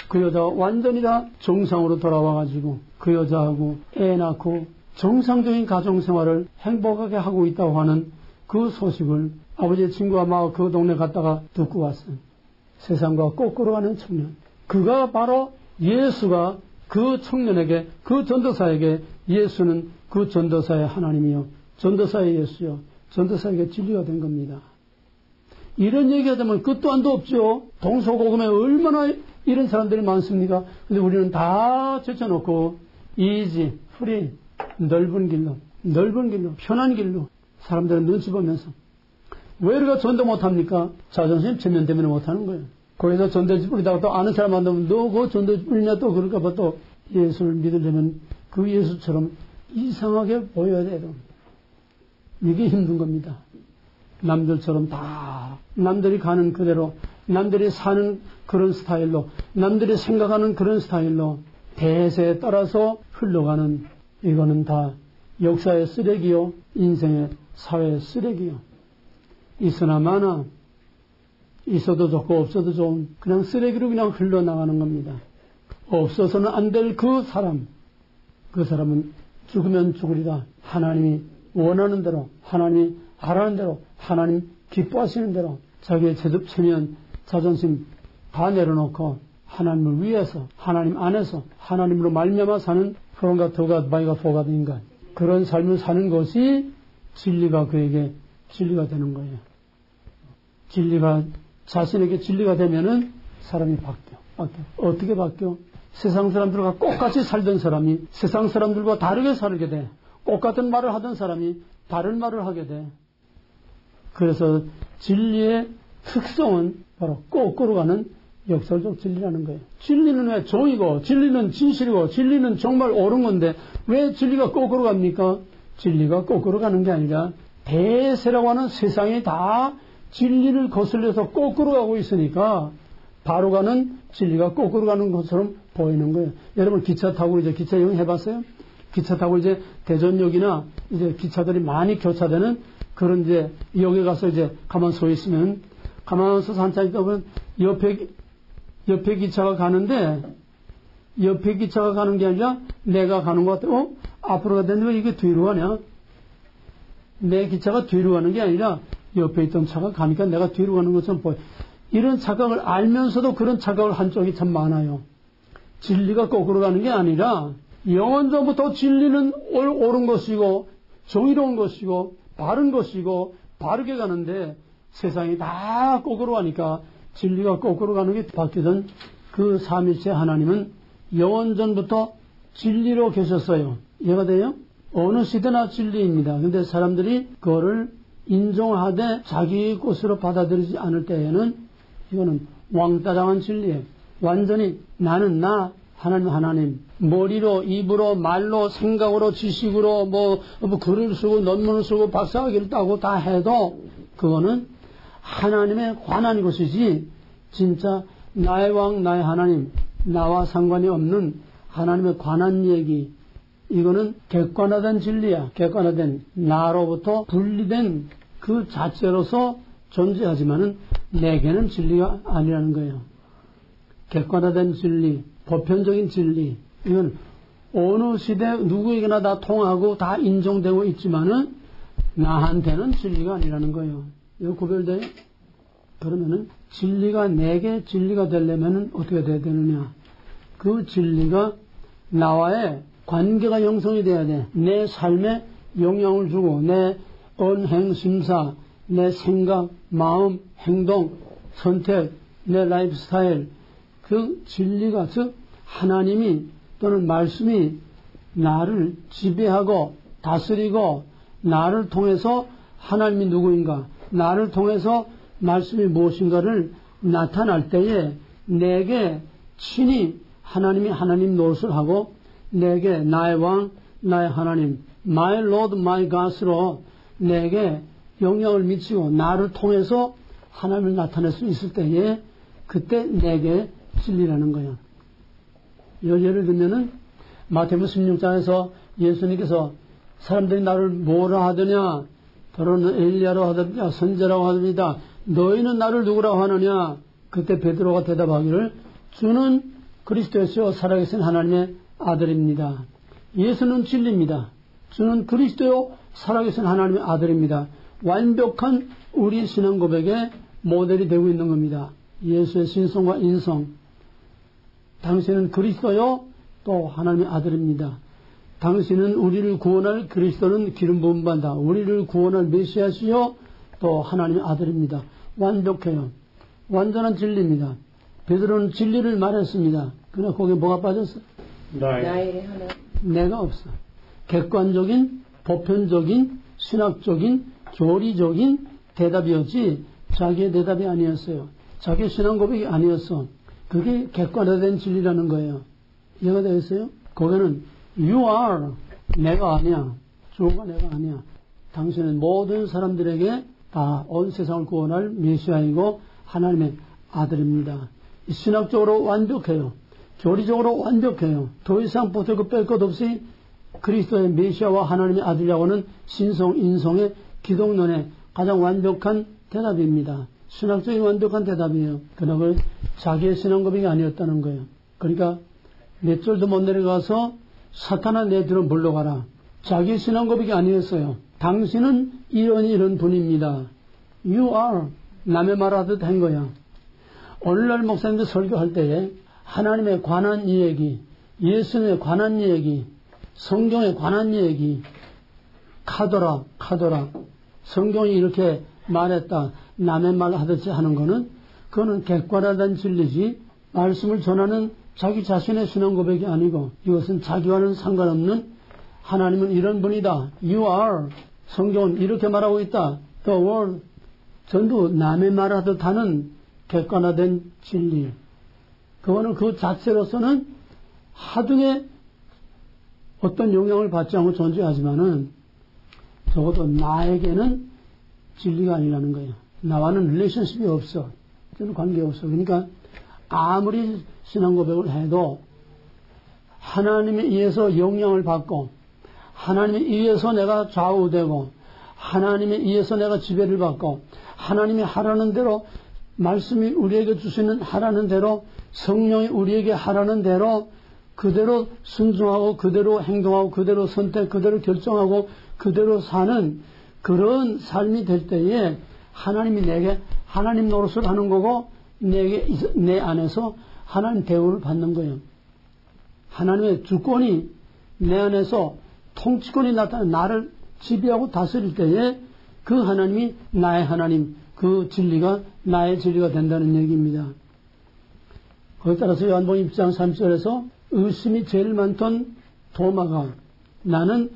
그 여자가 완전히 다 정상으로 돌아와가지고 그 여자하고 애 낳고 정상적인 가정생활을 행복하게 하고 있다고 하는 그 소식을 아버지의 친구가 막 그 동네 갔다가 듣고 왔어요. 세상과 거꾸로 가는 청년. 그가 바로 예수가 그 청년에게, 그 전도사에게 예수는 그 전도사의 하나님이요, 전도사의 예수요, 전도사에게 진리가 된 겁니다. 이런 얘기하자면 끝도 안도 없죠. 동서고금에 얼마나 이런 사람들이 많습니까? 근데 우리는 다 제쳐놓고 이지, 프리, 넓은 길로, 편한 길로 사람들은 눈치 보면서 왜 우리가 전도 못합니까? 자존심 체면 때문에 못하는 거예요. 거기서 전도지 뿌리다가 또 아는 사람 만나면 너 그거 전도지 뿌리냐 또 그럴까봐 또 예수를 믿으려면 그 예수처럼 이상하게 보여야 돼요. 이게 힘든 겁니다. 남들처럼 다 남들이 가는 그대로 남들이 사는 그런 스타일로 남들이 생각하는 그런 스타일로 대세에 따라서 흘러가는 이거는 다 역사의 쓰레기요 인생의 사회의 쓰레기요. 있으나 마나 있어도 좋고 없어도 좋은 그냥 쓰레기로 그냥 흘러나가는 겁니다. 없어서는 안 될 그 사람, 그 사람은 죽으면 죽으리라. 하나님이 원하는 대로, 하나님이 하라는 대로, 하나님 기뻐하시는 대로 자기의 체면, 자존심 다 내려놓고 하나님을 위해서, 하나님 안에서 하나님으로 말미암아 사는 그런가 더가 마이가 포가 된 인간. 그런 삶을 사는 것이 진리가 그에게 진리가 되는 거예요. 진리가 자신에게 진리가 되면은 사람이 바뀌어. 어떻게 바뀌어? 세상 사람들과 똑같이 살던 사람이 세상 사람들과 다르게 살게 돼. 똑같은 말을 하던 사람이 다른 말을 하게 돼. 그래서 진리의 특성은 바로 거꾸로 가는 역설적 진리라는 거예요. 진리는 왜 정이고, 진리는 진실이고, 진리는 정말 옳은 건데, 왜 진리가 거꾸로 갑니까? 진리가 거꾸로 가는 게 아니라, 대세라고 하는 세상이 다 진리를 거슬려서 거꾸로 가고 있으니까, 바로 가는 진리가 거꾸로 가는 것처럼 보이는 거예요. 여러분 기차 타고 이제 기차 여행 해봤어요? 기차 타고 이제 대전역이나 이제 기차들이 많이 교차되는 그런 이제 역에 가서 이제 가만 서 있으면, 가만 서서 한참 있다 보면 옆에 기차가 가는데, 옆에 기차가 가는 게 아니라 내가 가는 것 같아. 앞으로 가는데 왜 이게 뒤로 가냐? 내 기차가 뒤로 가는 게 아니라 옆에 있던 차가 가니까 내가 뒤로 가는 것처럼 보여. 이런 착각을 알면서도 그런 착각을 한 쪽이 참 많아요. 진리가 거꾸로 가는 게 아니라 영원전부터 진리는 옳은 것이고 정의로운 것이고 바른 것이고 바르게 가는데 세상이 다 거꾸로 가니까 진리가 거꾸로 가는 게 바뀌던 그 삼일체 하나님은 영원전부터 진리로 계셨어요. 이해가 돼요? 어느 시대나 진리입니다. 근데 사람들이 그거를 인정하되 자기 것으로 받아들이지 않을 때에는 이거는 왕따장한 진리예요. 완전히 나는 나, 하나님, 머리로, 입으로, 말로, 생각으로, 지식으로, 뭐 글을 쓰고, 논문을 쓰고, 박사학위를 따고 다 해도, 그거는 하나님의 관한 것이지, 진짜, 나의 왕, 나의 하나님, 나와 상관이 없는 하나님의 관한 얘기, 이거는 객관화된 진리야. 객관화된, 나로부터 분리된 그 자체로서 존재하지만은, 내게는 진리가 아니라는 거예요. 객관화된 진리, 보편적인 진리, 이건 어느 시대 누구에게나 다 통하고 다 인정되고 있지만은 나한테는 진리가 아니라는 거예요. 이거 구별돼요? 그러면은 진리가 내게 진리가 되려면은 어떻게 돼야 되느냐? 그 진리가 나와의 관계가 형성이 돼야 돼. 내 삶에 영향을 주고 내 언행 심사, 내 생각, 마음, 행동, 선택, 내 라이프 스타일, 그 진리가, 즉 하나님이 또는 말씀이 나를 지배하고 다스리고 나를 통해서 하나님이 누구인가, 나를 통해서 말씀이 무엇인가를 나타날 때에 내게 친히 하나님이 하나님 노릇을 하고 내게 나의 왕, 나의 하나님, my Lord, my God으로 내게 영향을 미치고 나를 통해서 하나님을 나타낼 수 있을 때에 그때 내게 진리라는 거야. 예를 들면은 마태복음 16장에서 예수님께서 사람들이 나를 뭐라 하더냐, 더러는 엘리야라고 하더냐, 선지자라고 하더니다. 너희는 나를 누구라고 하느냐? 그때 베드로가 대답하기를 주는 그리스도였으요 살아계신 하나님의 아들입니다. 예수는 진리입니다. 주는 그리스도요 살아계신 하나님의 아들입니다. 완벽한 우리 신앙 고백의 모델이 되고 있는 겁니다. 예수의 신성과 인성. 당신은 그리스도요 또 하나님의 아들입니다. 당신은 우리를 구원할 그리스도는 기름 부음 받다. 우리를 구원할 메시아시요 또 하나님의 아들입니다. 완벽해요. 완전한 진리입니다. 베드로는 진리를 말했습니다. 그러나 거기에 뭐가 빠졌어? 나의 하나. 내가 없어. 객관적인, 보편적인, 신학적인, 교리적인 대답이었지 자기의 대답이 아니었어요. 자기의 신앙 고백이 아니었어. 그게 객관화된 진리라는 거예요. 이해가 되겠어요? 거기는 You are, 내가 아니야. 주가 내가 아니야. 당신은 모든 사람들에게 다 온 세상을 구원할 메시아이고 하나님의 아들입니다. 신학적으로 완벽해요. 교리적으로 완벽해요. 더 이상 보태고 뺄 것 없이 그리스도의 메시아와 하나님의 아들이라고 하는 신성, 인성의 기독론의 가장 완벽한 대답입니다. 신학적인 완벽한 대답이에요. 그러나 그 자기의 신앙 고백이 아니었다는 거예요. 그러니까 몇 절도 못 내려가서 사탄아 내 뒤로 물러가라. 자기의 신앙 고백이 아니었어요. 당신은 이런 분입니다. You are. 남의 말하듯 한 거야. 오늘날 목사님들 설교할 때에 하나님에 관한 이야기, 예수님에 관한 이야기, 성경에 관한 이야기, 카더라. 성경이 이렇게 말했다. 남의 말 하듯이 하는 거는 그거는 객관화된 진리지 말씀을 전하는 자기 자신의 신앙 고백이 아니고 이것은 자기와는 상관없는 하나님은 이런 분이다. You are. 성경은 이렇게 말하고 있다. The word. 전부 남의 말하듯 하는 객관화된 진리. 그거는 그 자체로서는 하등의 어떤 영향을 받지 않고 존재하지만은 적어도 나에게는 진리가 아니라는 거예요. 나와는 릴레이션십이 없어. 저는 관계없어. 그러니까 아무리 신앙 고백을 해도 하나님에 의해서 영향을 받고 하나님에 의해서 내가 좌우되고 하나님에 의해서 내가 지배를 받고 하나님이 하라는 대로 말씀이 우리에게 주시는 하라는 대로 성령이 우리에게 하라는 대로 그대로 순종하고 그대로 행동하고 그대로 선택 그대로 결정하고 그대로 사는 그런 삶이 될 때에 하나님이 내게 하나님 노릇을 하는 거고 내 안에서 하나님 대우를 받는 거예요. 하나님의 주권이 내 안에서 통치권이 나타나 나를 지배하고 다스릴 때에 그 하나님이 나의 하나님, 그 진리가 나의 진리가 된다는 얘기입니다. 거기에 따라서 요한복음 1장 3절에서 의심이 제일 많던 도마가 나는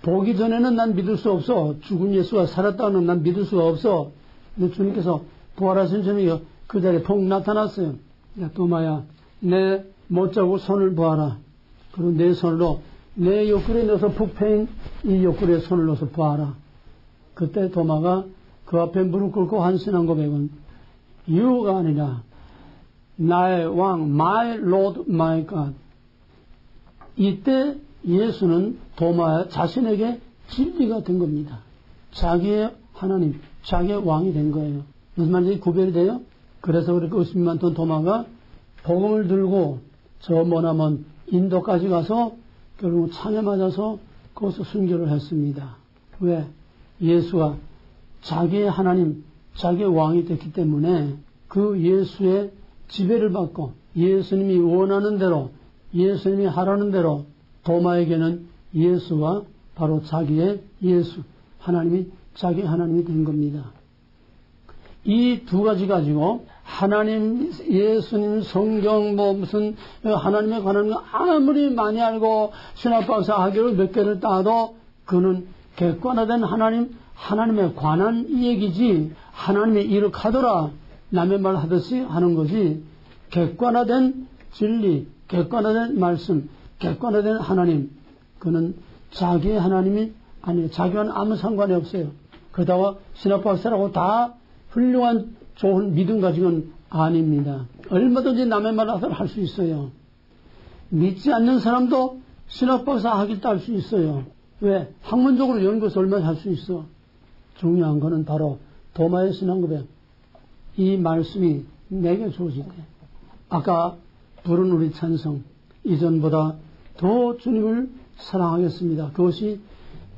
보기 전에는 난 믿을 수 없어. 죽은 예수가 살았다는 난 믿을 수가 없어. 근데 주님께서 부활하신 주님이 그 자리에 톡 나타났어요. 야 도마야 내 못자국 손을 보아라. 그리고 내 손으로 내 옆구리에 넣어서 푹 패인 이 옆구리에 손을 넣어서 보아라. 그때 도마가 그 앞에 무릎 꿇고 한신한 고백은 유가 아니라 나의 왕, my Lord, my God. 이때 예수는 도마 자신에게 진리가 된 겁니다. 자기의 하나님, 자기의 왕이 된 거예요. 무슨 말인지 구별이 돼요? 그래서 그렇게 의심이 많던 도마가 복음을 들고 저 머나먼 인도까지 가서 결국 창에 맞아서 거기서 순교를 했습니다. 왜? 예수가 자기의 하나님, 자기의 왕이 됐기 때문에 그 예수의 지배를 받고 예수님이 원하는 대로 예수님이 하라는 대로 도마에게는 예수가 바로 자기의 예수, 하나님이 자기 하나님이 된 겁니다. 이 두 가지 가지고 하나님, 예수님, 성경 뭐 무슨 하나님에 관한 거 아무리 많이 알고 신학박사 학위를 몇 개를 따도 그는 객관화된 하나님에 관한 얘기지 하나님의 일을 하더라 남의 말 하듯이 하는 거지 객관화된 진리, 객관화된 말씀, 객관화된 하나님 그는 자기의 하나님이 아니에요. 자기와는 아무 상관이 없어요. 그러다가 신학박사라고 다 훌륭한 좋은 믿음 가지고는 아닙니다. 얼마든지 남의 말을 할 수 있어요. 믿지 않는 사람도 신학박사 학위를 딸 수 있어요. 왜? 학문적으로 연구해서 얼마나 할 수 있어. 중요한 거는 바로 도마의 신앙고백. 이 말씀이 내게 주어질 때 아까 부른 우리 찬성 이전보다 더 주님을 사랑하겠습니다. 그것이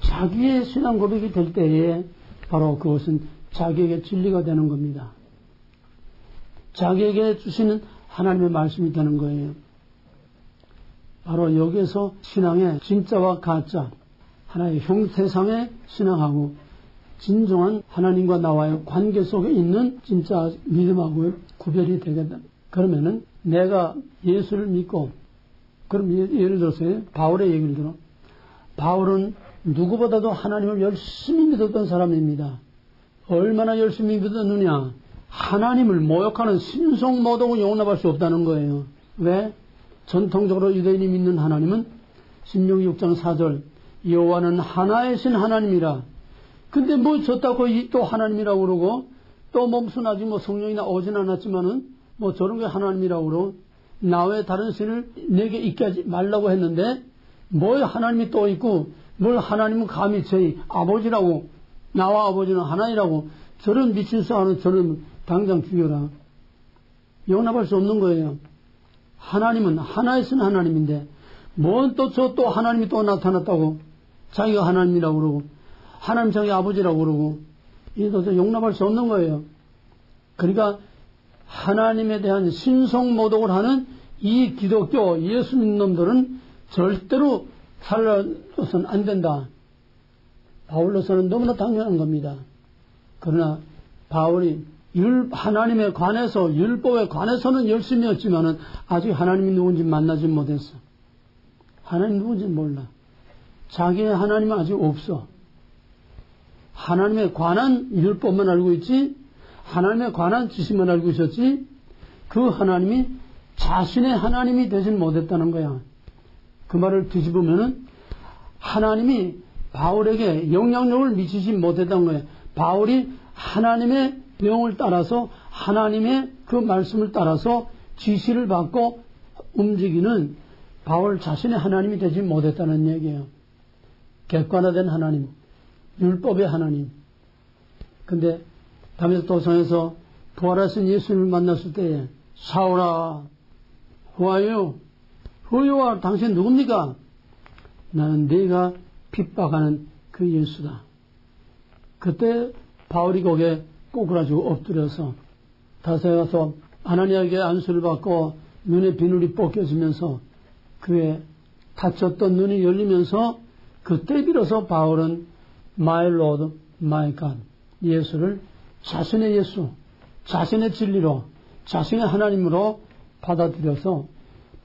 자기의 신앙고백이 될 때에 바로 그것은 자기에게 진리가 되는 겁니다. 자기에게 주시는 하나님의 말씀이 되는 거예요. 바로 여기에서 신앙의 진짜와 가짜 하나의 형태상의 신앙하고 진정한 하나님과 나와의 관계 속에 있는 진짜 믿음하고 구별이 되겠다. 그러면은 내가 예수를 믿고 그럼 예를 들어서 바울의 얘기를 들어. 바울은 누구보다도 하나님을 열심히 믿었던 사람입니다. 얼마나 열심히 믿었느냐. 하나님을 모욕하는 신성모독을 용납할 수 없다는 거예요. 왜? 전통적으로 유대인이 믿는 하나님은 신명기 6장 4절 여호와는 하나이신 하나님이라. 근데 뭐 저따고 또 하나님이라고 그러고 또 뭐 무슨 아직 뭐 성령이나 오진 않았지만은 뭐 저런 게 하나님이라고 그러고 나 외에 다른 신을 내게 있게 하지 말라고 했는데 뭘 하나님이 또 있고 뭘 하나님은 감히 저희 아버지라고 나와 아버지는 하나이라고 저런 미친 수하는 저는 당장 죽여라. 용납할 수 없는 거예요. 하나님은 하나이신 하나님인데 뭔 또 저 또 하나님이 또 나타났다고 자기가 하나님이라고 그러고 하나님 자기 아버지라고 그러고 이것도 용납할 수 없는 거예요. 그러니까 하나님에 대한 신성모독을 하는 이 기독교 예수 믿는 놈들은 절대로 살아서는 안 된다. 바울로서는 너무나 당연한 겁니다. 그러나 바울이 하나님에 관해서 율법에 관해서는 열심히 했지만은 아직 하나님이 누군지 만나지 못했어. 하나님 누군지 몰라. 자기의 하나님은 아직 없어. 하나님에 관한 율법만 알고 있지 하나님에 관한 지식만 알고 있었지 그 하나님이 자신의 하나님이 되진 못했다는 거야. 그 말을 뒤집으면은 하나님이 바울에게 영향력을 미치지 못했다는 거예요. 바울이 하나님의 명을 따라서 하나님의 그 말씀을 따라서 지시를 받고 움직이는 바울 자신의 하나님이 되지 못했다는 얘기예요. 객관화된 하나님, 율법의 하나님. 근데 다메섹 도성에서 부활하신 예수님을 만났을 때에 사울아, who are you? who you are? 당신 누굽니까? 나는 네가 핍박하는 그 예수다. 그때 바울이 거기에 꼬꾸라지고 엎드려서 다섯에 가서 아나니아에게 안수를 받고 눈의 비늘이 벗겨지면서 그의 다쳤던 눈이 열리면서 그때 비로소 바울은 My Lord, My God, 예수를 자신의 예수, 자신의 진리로, 자신의 하나님으로 받아들여서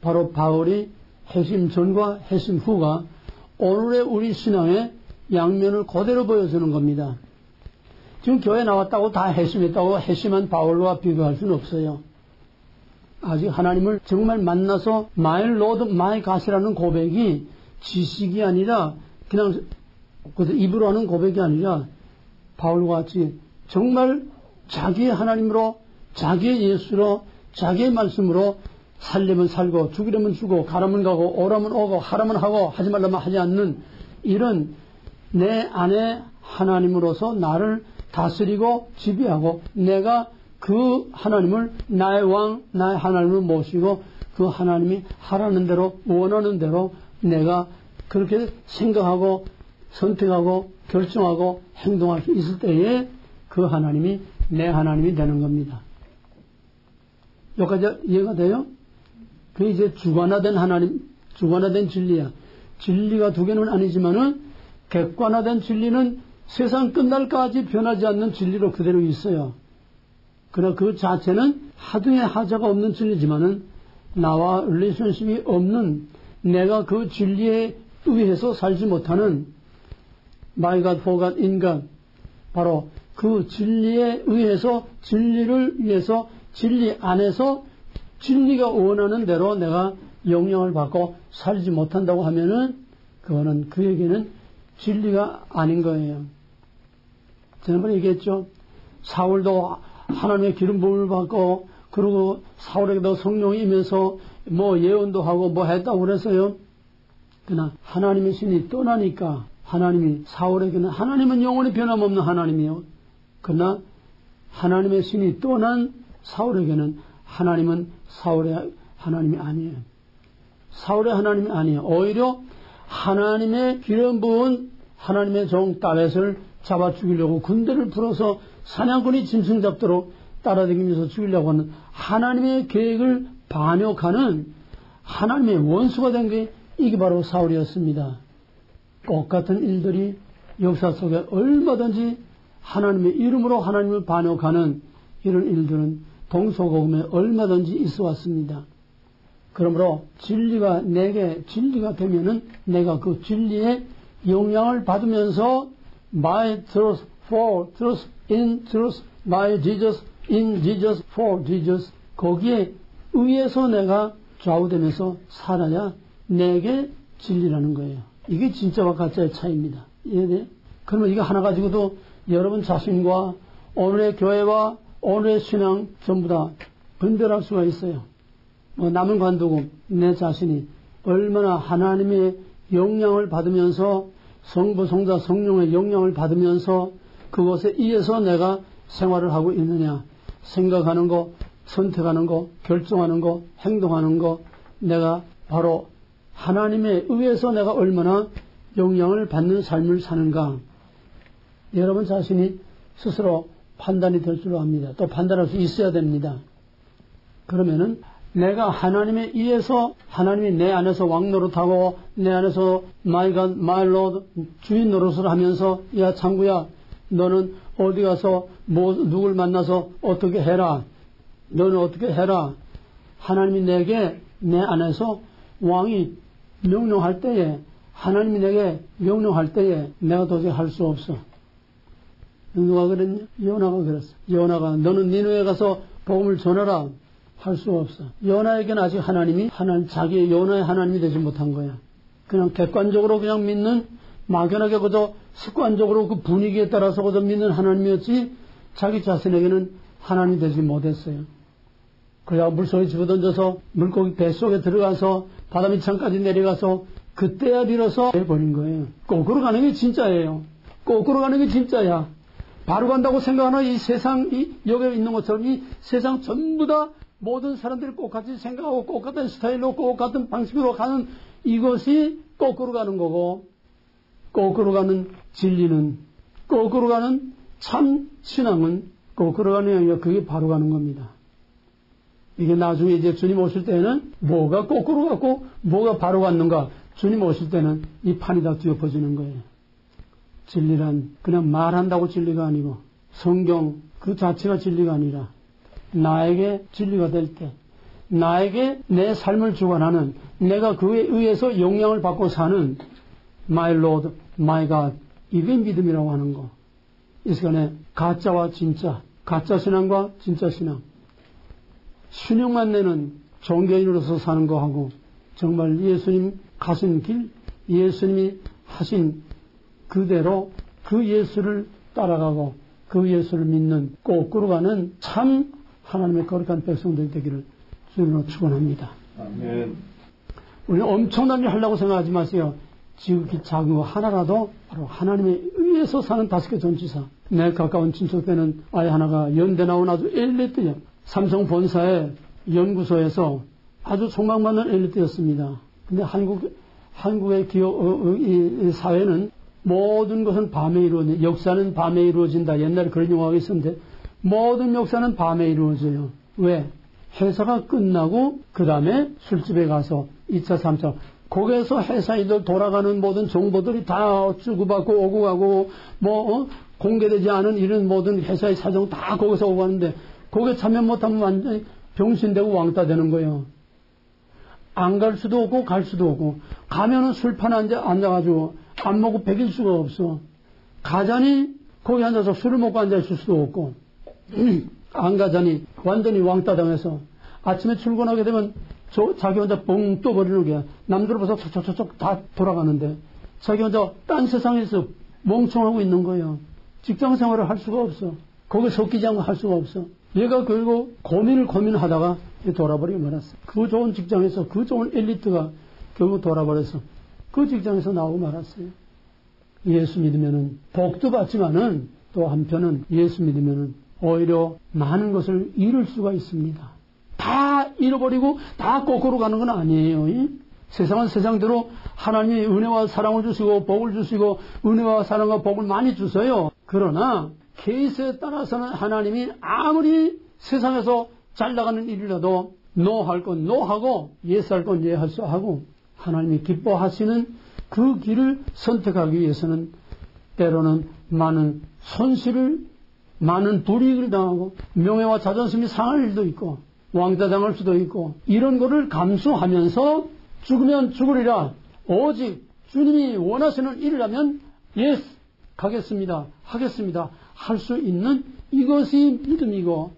바로 바울이 해심 전과 해심 후가 오늘의 우리 신앙의 양면을 그대로 보여주는 겁니다. 지금 교회 나왔다고 다 해심했다고 해심한 바울과 비교할 수는 없어요. 아직 하나님을 정말 만나서 My Lord, My God이라는 고백이 지식이 아니라 그냥 입으로 하는 고백이 아니라 바울과 같이 정말 자기의 하나님으로 자기의 예수로 자기의 말씀으로 살려면 살고 죽이려면 죽고 가라면 가고 오라면 오고 하라면 하고 하지 말라면 하지 않는 이런 내 안에 하나님으로서 나를 다스리고 지배하고 내가 그 하나님을 나의 왕, 나의 하나님을 모시고 그 하나님이 하라는 대로 원하는 대로 내가 그렇게 생각하고 선택하고 결정하고 행동할 수 있을 때에 그 하나님이 내 하나님이 되는 겁니다. 여기까지 이해가 돼요? 그게 이제 주관화된 하나님, 주관화된 진리야. 진리가 두 개는 아니지만은 객관화된 진리는 세상 끝날까지 변하지 않는 진리로 그대로 있어요. 그러나 그 자체는 하등의 하자가 없는 진리지만은 나와 릴레이션십이 없는 내가 그 진리에 의해서 살지 못하는 My God, for God, in God 바로 그 진리에 의해서 진리를 위해서 진리 안에서 진리가 원하는 대로 내가 영향을 받고 살지 못한다고 하면은 그거는 그에게는 진리가 아닌 거예요. 지난번에 얘기했죠. 사울도 하나님의 기름 부음을 받고 그리고 사울에게도 성령이 임해서 뭐 예언도 하고 뭐 했다고 그랬어요. 그러나 하나님의 신이 떠나니까 하나님이 사울에게는 하나님은 영원히 변함없는 하나님이에요. 그러나 하나님의 신이 떠난 사울에게는 하나님은 사울의 하나님이 아니에요. 사울의 하나님이 아니에요. 오히려 하나님의 기름 부은 하나님의 종 다윗을 잡아 죽이려고 군대를 풀어서 사냥꾼이 짐승 잡도록 따라다니면서 죽이려고 하는 하나님의 계획을 반역하는 하나님의 원수가 된 게 이게 바로 사울이었습니다. 똑같은 일들이 역사 속에 얼마든지 하나님의 이름으로 하나님을 반역하는 이런 일들은 동서고금에 얼마든지 있어 왔습니다. 그러므로 진리가 내게 진리가 되면은 내가 그 진리의 영향을 받으면서 My truth, for truth, in truth, my Jesus, in Jesus, for Jesus 거기에 의해서 내가 좌우되면서 살아야 내게 진리라는 거예요. 이게 진짜와 가짜의 차이입니다. 이해돼? 그러면 이거 하나 가지고도 여러분 자신과 오늘의 교회와 오늘의 신앙 전부 다 분별할 수가 있어요. 뭐 남은 관두고 내 자신이 얼마나 하나님의 영향을 받으면서 성부, 성자, 성령의 영향을 받으면서 그것에 의해서 내가 생활을 하고 있느냐. 생각하는 거, 선택하는 거, 결정하는 거, 행동하는 거 내가 바로 하나님에 의해서 내가 얼마나 영향을 받는 삶을 사는가. 여러분 자신이 스스로 판단이 될 줄 압니다. 또 판단할 수 있어야 됩니다. 그러면은 내가 하나님에 의해서 하나님이 내 안에서 왕 노릇하고 내 안에서 My God, My Lord 주인 노릇을 하면서 야 창구야 너는 어디 가서 뭐 누굴 만나서 어떻게 해라. 너는 어떻게 해라. 하나님이 내게 내 안에서 왕이 명령할 때에 하나님이 내게 명령할 때에 내가 도저히 할 수 없어. 누가 그랬냐? 요나가 그랬어. 요나가 너는 니느웨에 가서 복음을 전하라. 할 수 없어. 요나에게는 아직 하나님이 자기의 요나의 하나님이 되지 못한 거야. 그냥 객관적으로 그냥 믿는 막연하게 그저 습관적으로 그 분위기에 따라서 그저 믿는 하나님이었지 자기 자신에게는 하나님이 되지 못했어요. 그래야 물속에 집어던져서 물고기 뱃속에 들어가서 바다 밑창까지 내려가서 그때야 비로소 해버린 거예요. 거꾸로 가는 게 진짜예요. 거꾸로 가는 게 진짜야. 바로 간다고 생각하는 이 세상, 여기 있는 것처럼 이 세상 전부 다 모든 사람들이 똑같이 생각하고 똑같은 스타일로 똑같은 방식으로 가는 이것이 거꾸로 가는 거고, 거꾸로 가는 진리는, 거꾸로 가는 참 신앙은 거꾸로 가는 게 아니라 그게 바로 가는 겁니다. 이게 나중에 이제 주님 오실 때는 뭐가 거꾸로 갔고 뭐가 바로 갔는가, 주님 오실 때는 이 판이 다 뒤엎어지는 거예요. 진리란 그냥 말한다고 진리가 아니고 성경 그 자체가 진리가 아니라 나에게 진리가 될 때, 나에게 내 삶을 주관하는, 내가 그에 의해서 영향을 받고 사는 My Lord, My God, 이게 믿음이라고 하는 거. 이 시간에 가짜와 진짜, 가짜 신앙과 진짜 신앙, 순영만 내는 종교인으로서 사는 거하고 정말 예수님 가신 길, 예수님이 하신 그대로 그 예수를 따라가고 그 예수를 믿는 거꾸로 가는 참 하나님의 거룩한 백성들 되기를 주님으로 축원합니다. 아멘. 우리는 엄청난 일 하려고 생각하지 마세요. 지극히 작은 거 하나라도 바로 하나님에 의해서 사는 5개 전치사. 내 가까운 친척 때는 아이 하나가 연대 나온 아주 엘리트요. 삼성 본사의 연구소에서 아주 촉망받는 엘리트였습니다. 근데 한국의 이 사회는 모든 것은 밤에 이루어진다. 역사는 밤에 이루어진다. 옛날에 그런 용어가 있었는데 모든 역사는 밤에 이루어져요. 왜? 회사가 끝나고 그 다음에 술집에 가서 2차, 3차 거기에서 회사 일들 돌아가는 모든 정보들이 다 주고받고 오고 가고 공개되지 않은 이런 모든 회사의 사정 다 거기서 오고 가는데 거기에 참여 못하면 완전히 병신되고 왕따 되는 거예요. 안 갈 수도 없고 갈 수도 없고, 가면은 술판에 앉아가지고 안 먹고 배길 수가 없어. 가자니 거기 앉아서 술을 먹고 앉아있을 수도 없고, 안 가자니 완전히 왕따 당해서 아침에 출근하게 되면 자기 혼자 뻥 떠버리는 거야. 남들 벌써 촉촉촉촉 다 돌아가는데 자기 혼자 딴 세상에서 멍청하고 있는 거예요. 직장 생활을 할 수가 없어. 거기 섞이지 않고 할 수가 없어. 얘가 결국 고민하다가 돌아버리고 말았어. 그 좋은 직장에서 그 좋은 엘리트가 결국 돌아버려서 그 직장에서 나오고 말았어요. 예수 믿으면은 복도 받지만은 또 한편은 예수 믿으면은 오히려 많은 것을 잃을 수가 있습니다. 다 잃어버리고 다 거꾸로 가는 건 아니에요. 세상은 세상대로 하나님이 은혜와 사랑을 주시고 복을 주시고 은혜와 사랑과 복을 많이 주세요. 그러나 케이스에 따라서는 하나님이 아무리 세상에서 잘 나가는 일이라도 노할 건 노하고 예스할 건 예할수 하고 하나님이 기뻐하시는 그 길을 선택하기 위해서는 때로는 많은 손실을, 많은 불이익을 당하고 명예와 자존심이 상할 일도 있고 왕따 당할 수도 있고 이런 거를 감수하면서 죽으면 죽으리라, 오직 주님이 원하시는 일을 하면 예스 가겠습니다, 하겠습니다 할 수 있는 이것이 믿음이고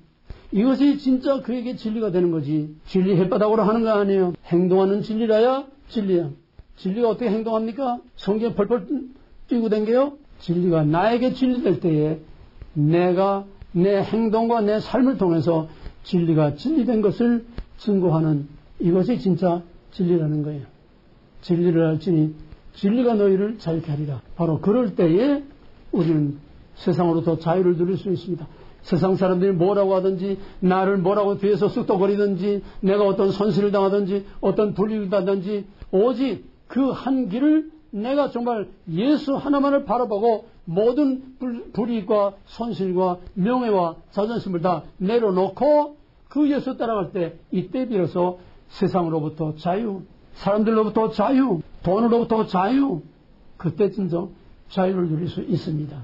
이것이 진짜 그에게 진리가 되는 거지. 진리 햇바닥으로 하는 거 아니에요. 행동하는 진리라야 진리야. 진리가 어떻게 행동합니까? 성경에 펄펄 뛰고 댕겨요? 진리가 나에게 진리될 때에 내가 내 행동과 내 삶을 통해서 진리가 진리된 것을 증거하는 이것이 진짜 진리라는 거예요. 진리를 알지니 진리가 너희를 자유케 하리라. 바로 그럴 때에 우리는 세상으로부터 자유를 누릴 수 있습니다. 세상 사람들이 뭐라고 하든지 나를 뭐라고 뒤에서 쑥덕거리든지 내가 어떤 손실을 당하든지 어떤 불이익을 당하든지 오직 그 한 길을 내가 정말 예수 하나만을 바라보고 모든 불이익과 손실과 명예와 자존심을 다 내려놓고 그 예수 따라갈 때 이때 비로소 세상으로부터 자유, 사람들로부터 자유, 돈으로부터 자유, 그때 진정 자유를 누릴 수 있습니다.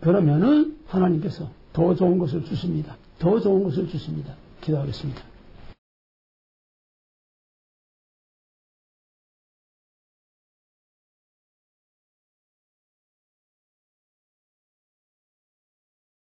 그러면은 하나님께서 더 좋은 것을 주십니다. 더 좋은 것을 주십니다. 기도하겠습니다.